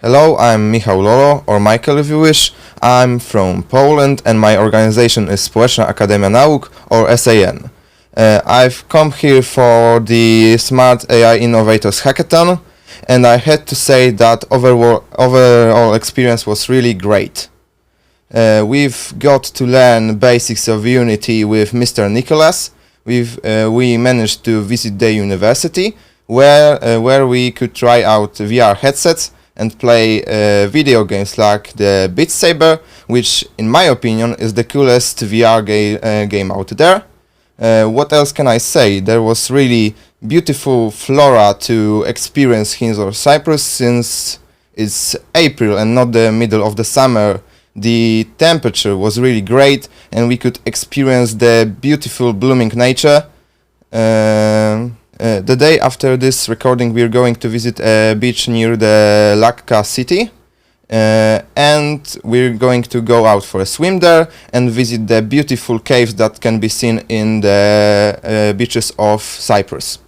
Hello, I'm Michał Lolo, or Michael if you wish. I'm from Poland and my organization is Społeczna Akademia Nauk, or SAN. I've come here for the Smart AI Innovators Hackathon, and I had to say that overall experience was really great. We've got to learn basics of Unity with Mr. Nicholas. We managed to visit the university where we could try out VR headsets and play video games like the Beat Saber, which in my opinion is the coolest VR game out there. What else can I say? There was really beautiful flora to experience here in Cyprus since it's April and not the middle of the summer. The temperature was really great and we could experience the beautiful blooming nature. The day after this recording we're going to visit a beach near the Lacka city and we're going to go out for a swim there and visit the beautiful caves that can be seen in the beaches of Cyprus.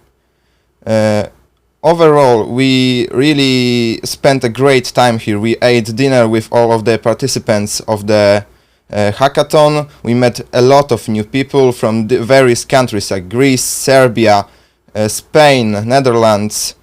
Overall, we really spent a great time here. We ate dinner with all of the participants of the hackathon. We met a lot of new people from the various countries like Greece, Serbia, Spain, Netherlands.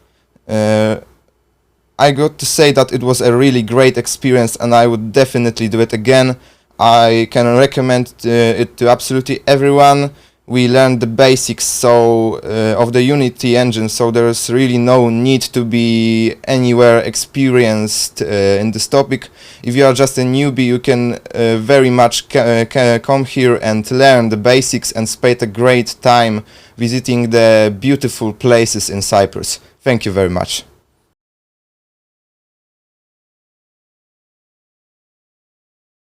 I got to say that it was a really great experience and I would definitely do it again. I can recommend it to absolutely everyone. We learned the basics of the Unity engine, so there's really no need to be anywhere experienced in this topic. If you are just a newbie, you can very much come here and learn the basics and spend a great time visiting the beautiful places in Cyprus. Thank you very much.